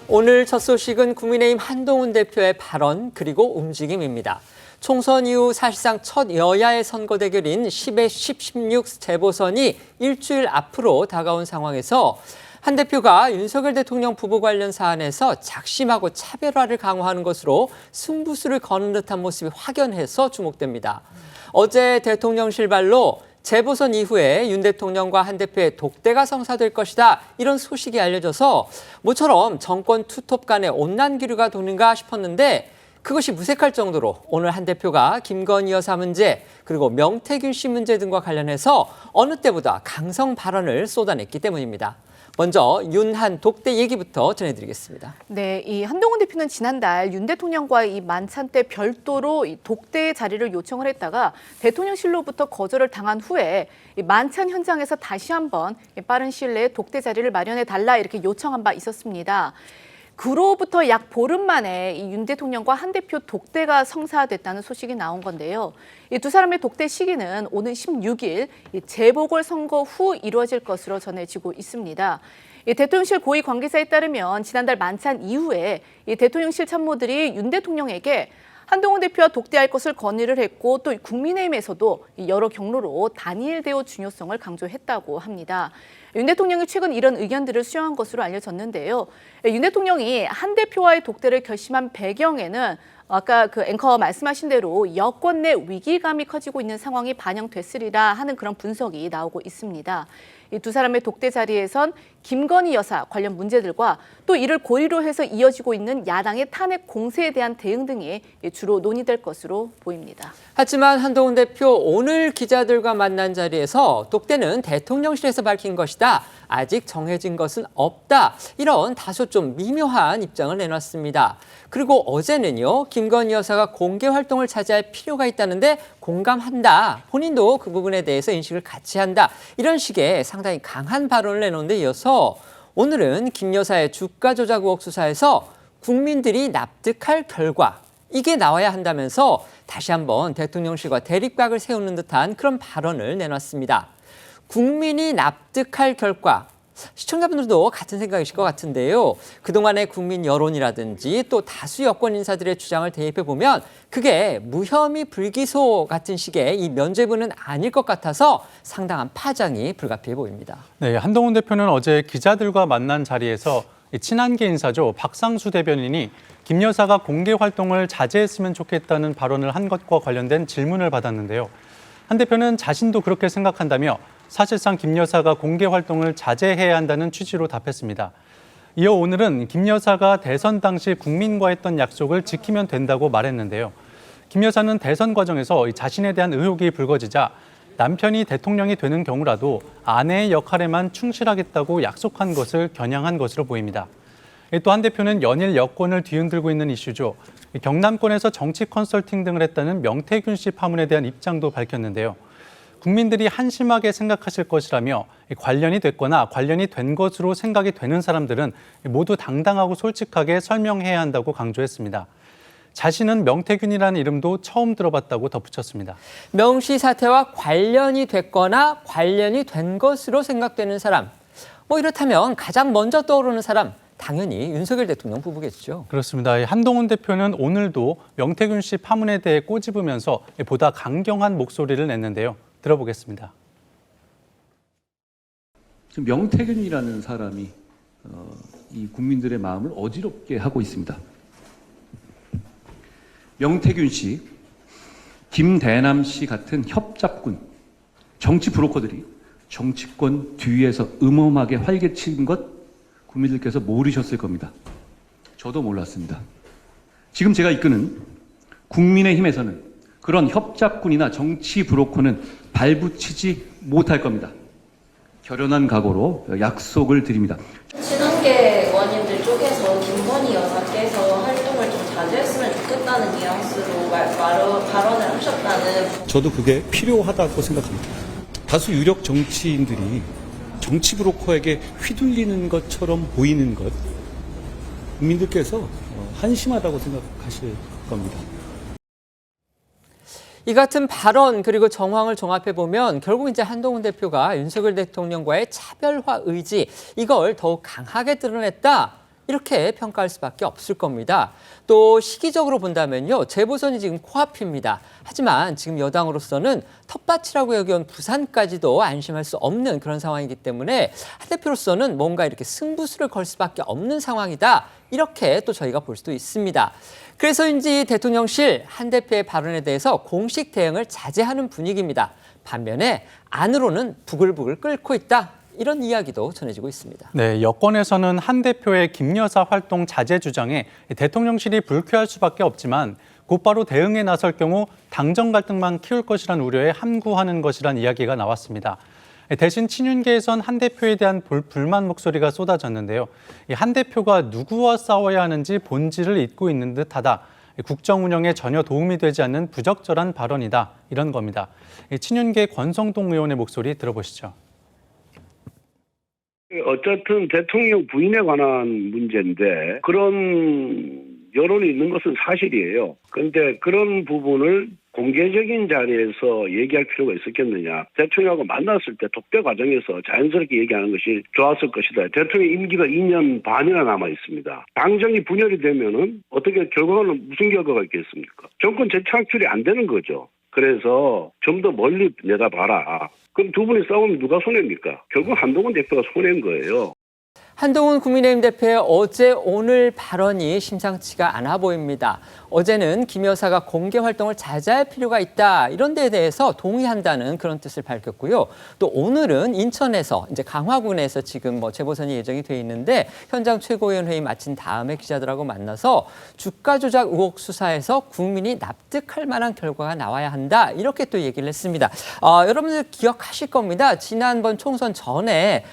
오늘 첫 소식은 국민의힘 한동훈 대표의 발언 그리고 움직임입니다. 총선 이후 사실상 첫 여야의 선거 대결인 10의 10, 16 재보선이 일주일 앞으로 다가온 상황에서 한 대표가 윤석열 대통령 부부 관련 사안에서 작심하고 차별화를 강화하는 것으로 승부수를 거는 듯한 모습이 확연해서 주목됩니다. 어제 대통령실 발로 재보선 이후에 윤 대통령과 한 대표의 독대가 성사될 것이다. 이런 소식이 알려져서 모처럼 정권 투톱 간의 온난기류가 도는가 싶었는데 그것이 무색할 정도로 오늘 한 대표가 김건희 여사 문제 그리고 명태균 씨 문제 등과 관련해서 어느 때보다 강성 발언을 쏟아냈기 때문입니다. 먼저 윤한 독대 얘기부터 전해드리겠습니다. 네, 이 한동훈 대표는 지난달 윤 대통령과의 이 만찬 때 별도로 이 독대의 자리를 요청을 했다가 대통령실로부터 거절을 당한 후에 이 만찬 현장에서 다시 한번 빠른 시일 내에 독대 자리를 마련해 달라 이렇게 요청한 바 있었습니다. 그로부터 약 보름 만에 이 윤 대통령과 한 대표 독대가 성사됐다는 소식이 나온 건데요. 이 두 사람의 독대 시기는 오는 16일 재보궐 선거 후 이루어질 것으로 전해지고 있습니다. 이 대통령실 고위 관계자에 따르면 지난달 만찬 이후에 이 대통령실 참모들이 윤 대통령에게 한동훈 대표와 독대할 것을 건의를 했고 또 국민의힘에서도 여러 경로로 단일 대우 중요성을 강조했다고 합니다. 윤 대통령이 최근 이런 의견들을 수용한 것으로 알려졌는데요. 윤 대통령이 한 대표와의 독대를 결심한 배경에는 아까 그 앵커 말씀하신 대로 여권 내 위기감이 커지고 있는 상황이 반영됐으리라 하는 그런 분석이 나오고 있습니다. 이 두 사람의 독대 자리에선 김건희 여사 관련 문제들과 또 이를 고리로 해서 이어지고 있는 야당의 탄핵 공세에 대한 대응 등이 주로 논의될 것으로 보입니다. 하지만 한동훈 대표 오늘 기자들과 만난 자리에서 독대는 대통령실에서 밝힌 것이다. 아직 정해진 것은 없다. 이런 다소 좀 미묘한 입장을 내놨습니다. 그리고 어제는요. 김건희 여사가 공개 활동을 자제할 필요가 있다는데 공감한다. 본인도 그 부분에 대해서 인식을 같이 한다. 이런 식의 상당히 강한 발언을 내놓은 데 이어서 오늘은 김 여사의 주가 조작 의혹 수사에서 국민들이 납득할 결과 이게 나와야 한다면서 다시 한번 대통령실과 대립각을 세우는 듯한 그런 발언을 내놨습니다. 국민이 납득할 결과, 시청자분들도 같은 생각이실 것 같은데요. 그동안의 국민 여론이라든지 또 다수 여권 인사들의 주장을 대입해보면 그게 무혐의 불기소 같은 식의 이 면죄부는 아닐 것 같아서 상당한 파장이 불가피해 보입니다. 네, 한동훈 대표는 어제 기자들과 만난 자리에서 친한계 인사죠. 박상수 대변인이 김 여사가 공개 활동을 자제했으면 좋겠다는 발언을 한 것과 관련된 질문을 받았는데요. 한 대표는 자신도 그렇게 생각한다며 사실상 김 여사가 공개 활동을 자제해야 한다는 취지로 답했습니다. 이어 오늘은 김 여사가 대선 당시 국민과 했던 약속을 지키면 된다고 말했는데요. 김 여사는 대선 과정에서 자신에 대한 의혹이 불거지자 남편이 대통령이 되는 경우라도 아내의 역할에만 충실하겠다고 약속한 것을 겨냥한 것으로 보입니다. 또 한 대표는 연일 여권을 뒤흔들고 있는 이슈죠. 경남권에서 정치 컨설팅 등을 했다는 명태균 씨 파문에 대한 입장도 밝혔는데요. 국민들이 한심하게 생각하실 것이라며 관련이 됐거나 관련이 된 것으로 생각이 되는 사람들은 모두 당당하고 솔직하게 설명해야 한다고 강조했습니다. 자신은 명태균이라는 이름도 처음 들어봤다고 덧붙였습니다. 명 씨 사태와 관련이 됐거나 관련이 된 것으로 생각되는 사람. 이렇다면 가장 먼저 떠오르는 사람. 당연히 윤석열 대통령 부부겠죠. 그렇습니다. 한동훈 대표는 오늘도 명태균 씨 파문에 대해 꼬집으면서 보다 강경한 목소리를 냈는데요. 들어보겠습니다. 지금 명태균이라는 사람이 이 국민들의 마음을 어지럽게 하고 있습니다. 명태균 씨, 김대남 씨 같은 협잡군, 정치 브로커들이 정치권 뒤에서 음험하게 활개치는 것 국민들께서 모르셨을 겁니다. 저도 몰랐습니다. 지금 제가 이끄는 국민의힘에서는 그런 협잡군이나 정치 브로커는 발붙이지 못할 겁니다. 결연한 각오로 약속을 드립니다. 친한계 의원님들 쪽에서 김건희 여사께서 활동을 좀 자제했으면 좋겠다는 뉘앙스로 발언을 하셨다는. 저도 그게 필요하다고 생각합니다. 다수 유력 정치인들이 정치 브로커에게 휘둘리는 것처럼 보이는 것, 국민들께서 한심하다고 생각하실 겁니다. 이 같은 발언 그리고 정황을 종합해보면 결국 이제 한동훈 대표가 윤석열 대통령과의 차별화 의지 이걸 더욱 강하게 드러냈다. 이렇게 평가할 수밖에 없을 겁니다. 또 시기적으로 본다면요. 재보선이 지금 코앞입니다. 하지만 지금 여당으로서는 텃밭이라고 여겨온 부산까지도 안심할 수 없는 그런 상황이기 때문에 한 대표로서는 뭔가 이렇게 승부수를 걸 수밖에 없는 상황이다. 이렇게 또 저희가 볼 수도 있습니다. 그래서인지 대통령실 한 대표의 발언에 대해서 공식 대응을 자제하는 분위기입니다. 반면에 안으로는 부글부글 끓고 있다. 이런 이야기도 전해지고 있습니다. 네, 여권에서는 한 대표의 김 여사 활동 자제 주장에 대통령실이 불쾌할 수밖에 없지만 곧바로 대응에 나설 경우 당정 갈등만 키울 것이란 우려에 함구하는 것이란 이야기가 나왔습니다. 대신 친윤계에선 한 대표에 대한 불만 목소리가 쏟아졌는데요. 한 대표가 누구와 싸워야 하는지 본질을 잊고 있는 듯하다. 국정 운영에 전혀 도움이 되지 않는 부적절한 발언이다. 이런 겁니다. 친윤계 권성동 의원의 목소리 들어보시죠. 어쨌든 대통령 부인에 관한 문제인데 그런 여론이 있는 것은 사실이에요. 그런데 그런 부분을 공개적인 자리에서 얘기할 필요가 있었겠느냐. 대통령하고 만났을 때 독대 과정에서 자연스럽게 얘기하는 것이 좋았을 것이다. 대통령 임기가 2년 반이나 남아 있습니다. 당정이 분열이 되면은 어떻게 결과는 무슨 결과가 있겠습니까? 정권 재창출이 안 되는 거죠. 그래서 좀 더 멀리 내다봐라. 그럼 두 분이 싸우면 누가 손해입니까? 결국 한동훈 대표가 손해인 거예요. 한동훈 국민의힘 대표의 어제 오늘 발언이 심상치가 않아 보입니다. 어제는 김 여사가 공개 활동을 자제할 필요가 있다. 이런 데에 대해서 동의한다는 그런 뜻을 밝혔고요. 또 오늘은 인천에서 이제 강화군에서 지금 재보선이 예정이 돼 있는데 현장 최고위원 회의 마친 다음에 기자들하고 만나서 주가 조작 의혹 수사에서 국민이 납득할 만한 결과가 나와야 한다. 이렇게 또 얘기를 했습니다. 여러분들 기억하실 겁니다. 지난번 총선 전에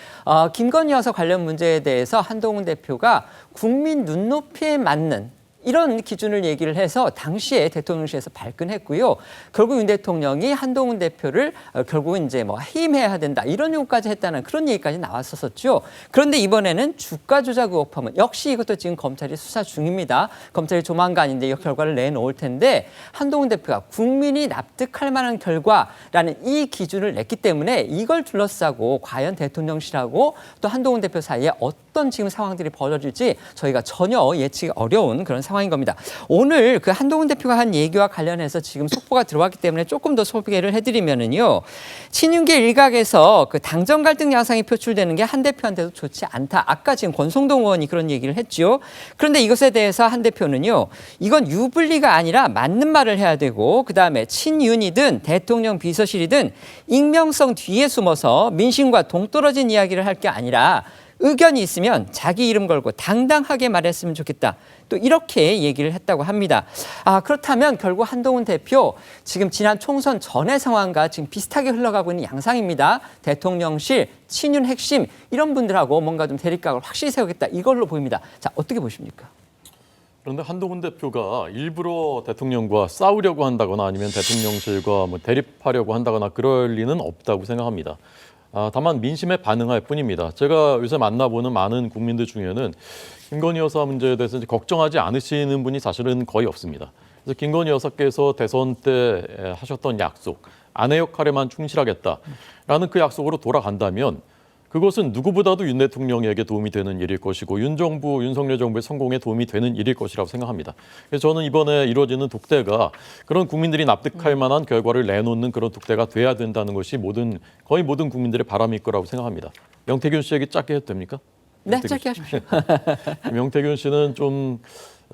김건희 여사 관련 문제에 대해서 한동훈 대표가 국민 눈높이에 맞는 이런 기준을 얘기를 해서 당시에 대통령실에서 발끈했고요. 결국 윤 대통령이 한동훈 대표를 결국은 이제 해임해야 된다 이런 요구까지 했다는 그런 얘기까지 나왔었죠. 그런데 이번에는 주가 조작 의혹 파문 역시 이것도 지금 검찰이 수사 중입니다. 검찰이 조만간 이제 이 결과를 내놓을 텐데 한동훈 대표가 국민이 납득할 만한 결과라는 이 기준을 냈기 때문에 이걸 둘러싸고 과연 대통령실하고 또 한동훈 대표 사이에 어떤 지금 상황들이 벌어질지 저희가 전혀 예측이 어려운 그런 상황인 겁니다. 오늘 그 한동훈 대표가 한 얘기와 관련해서 지금 속보가 들어왔기 때문에 조금 더 소개를 해드리면은요. 친윤계 일각에서 그 당정 갈등 양상이 표출되는 게 한 대표한테도 좋지 않다. 아까 지금 권성동 의원이 그런 얘기를 했죠. 그런데 이것에 대해서 한 대표는요. 이건 유불리가 아니라 맞는 말을 해야 되고 그다음에 친윤이든 대통령 비서실이든 익명성 뒤에 숨어서 민심과 동떨어진 이야기를 할 게 아니라 의견이 있으면 자기 이름 걸고 당당하게 말했으면 좋겠다. 또 이렇게 얘기를 했다고 합니다. 그렇다면 결국 한동훈 대표 지금 지난 총선 전의 상황과 지금 비슷하게 흘러가고 있는 양상입니다. 대통령실, 친윤 핵심 이런 분들하고 뭔가 좀 대립각을 확실히 세우겠다. 이걸로 보입니다. 자, 어떻게 보십니까? 그런데 한동훈 대표가 일부러 대통령과 싸우려고 한다거나 아니면 대통령실과 대립하려고 한다거나 그럴 리는 없다고 생각합니다. 다만 민심에 반응할 뿐입니다. 제가 요새 만나보는 많은 국민들 중에는 김건희 여사 문제에 대해서 이제 걱정하지 않으시는 분이 사실은 거의 없습니다. 그래서 김건희 여사께서 대선 때 하셨던 약속, 아내 역할에만 충실하겠다라는 그 약속으로 돌아간다면 그것은 누구보다도 윤 대통령에게 도움이 되는 일일 것이고 윤석열 정부의 성공에 도움이 되는 일일 것이라고 생각합니다. 그래서 저는 이번에 이루어지는 독대가 그런 국민들이 납득할 만한 결과를 내놓는 그런 독대가 돼야 된다는 것이 거의 모든 국민들의 바람일 거라고 생각합니다. 명태균 씨 얘기 짧게 해도 됩니까? 네, 짧게 하십시오. 명태균 씨는 좀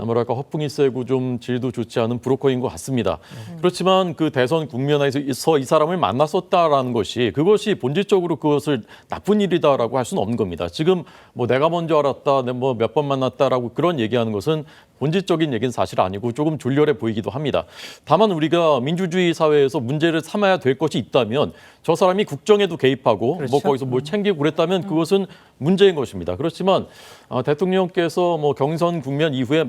뭐랄까 허풍이 세고 좀 질도 좋지 않은 브로커인 것 같습니다. 그렇지만 그 대선 국면에서 이 사람을 만났었다라는 것이 그것이 본질적으로 그것을 나쁜 일이다라고 할 수는 없는 겁니다. 지금 내가 먼저 알았다, 몇 번 만났다라고 그런 얘기하는 것은 본질적인 얘기는 사실 아니고 조금 졸렬해 보이기도 합니다. 다만 우리가 민주주의 사회에서 문제를 삼아야 될 것이 있다면 저 사람이 국정에도 개입하고 그렇죠. 거기서 뭘 챙기고 그랬다면 그것은 문제인 것입니다. 그렇지만 대통령께서 경선 국면 이후에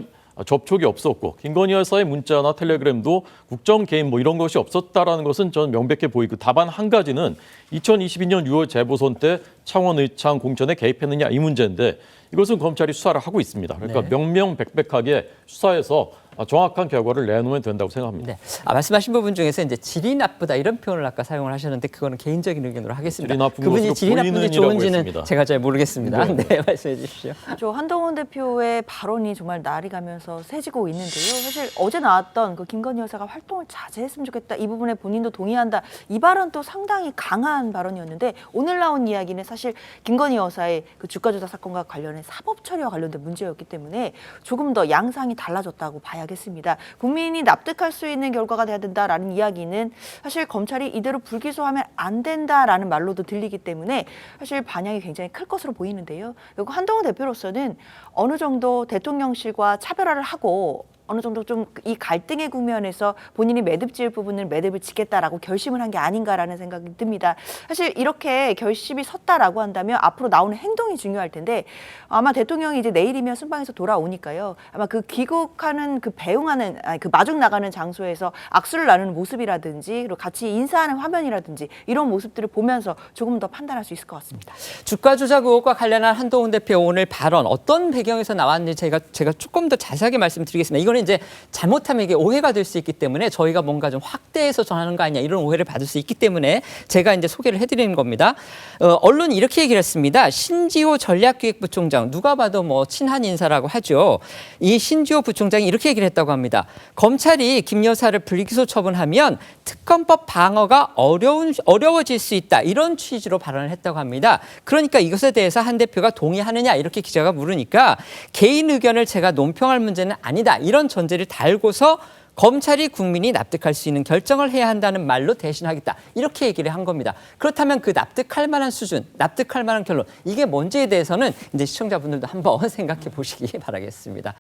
접촉이 없었고 김건희 여사의 문자나 텔레그램도 국정 개입 이런 것이 없었다라는 것은 저는 명백해 보이고 다만 한 가지는 2022년 6월 재보선 때 창원 의창 공천에 개입했느냐 이 문제인데 이것은 검찰이 수사를 하고 있습니다. 그러니까 네. 명명백백하게 수사해서 정확한 결과를 내놓으면 된다고 생각합니다. 네. 말씀하신 부분 중에서 이제 질이 나쁘다 이런 표현을 아까 사용을 하셨는데 그거는 개인적인 의견으로 하겠습니다. 질이 나쁜 그분이 것으로 질이 나쁜지 보이는이라고 좋은지는 했습니다. 제가 잘 모르겠습니다. 네. 네, 말씀해 주십시오. 한동훈 대표의 발언이 정말 날이 가면서 세지고 있는데요. 사실 어제 나왔던 그 김건희 여사가 활동을 자제했으면 좋겠다. 이 부분에 본인도 동의한다. 이 발언도 상당히 강한 발언이었는데 오늘 나온 이야기는 사실 김건희 여사의 그 주가 조작 사건과 관련해 사법 처리와 관련된 문제였기 때문에 조금 더 양상이 달라졌다고 봐야겠습니다. 국민이 납득할 수 있는 결과가 돼야 된다라는 이야기는 사실 검찰이 이대로 불기소하면 안 된다라는 말로도 들리기 때문에 사실 반향이 굉장히 클 것으로 보이는데요. 그리고 한동훈 대표로서는 어느 정도 대통령실과 차별화를 하고 어느 정도 좀 이 갈등의 국면에서 본인이 매듭 지을 부분을 매듭을 짓겠다라고 결심을 한 게 아닌가라는 생각이 듭니다. 사실 이렇게 결심이 섰다라고 한다면 앞으로 나오는 행동이 중요할 텐데 아마 대통령이 이제 내일이면 순방에서 돌아오니까요. 아마 그 귀국하는 그 배웅하는 그 마중 나가는 장소에서 악수를 나누는 모습이라든지 그리고 같이 인사하는 화면이라든지 이런 모습들을 보면서 조금 더 판단할 수 있을 것 같습니다. 주가 조작 의혹과 관련한 한동훈 대표 오늘 발언 어떤 배경에서 나왔는지 제가 조금 더 자세하게 말씀드리겠습니다. 이거는 이제 잘못하면 이게 오해가 될 수 있기 때문에 저희가 뭔가 좀 확대해서 전하는 거 아니냐 이런 오해를 받을 수 있기 때문에 제가 이제 소개를 해드리는 겁니다. 언론이 이렇게 얘기를 했습니다. 신지호 전략기획부총장 누가 봐도 뭐 친한 인사라고 하죠. 이 신지호 부총장이 이렇게 얘기를 했다고 합니다. 검찰이 김 여사를 불기소 처분하면 특검법 방어가 어려워질 수 있다 이런 취지로 발언을 했다고 합니다. 그러니까 이것에 대해서 한 대표가 동의하느냐 이렇게 기자가 물으니까 개인 의견을 제가 논평할 문제는 아니다 이런 전제를 달고서 검찰이 국민이 납득할 수 있는 결정을 해야 한다는 말로 대신하겠다 이렇게 얘기를 한 겁니다. 그렇다면 그 납득할 만한 수준, 납득할 만한 결론 이게 뭔지에 대해서는 이제 시청자분들도 한번 생각해 보시기 바라겠습니다.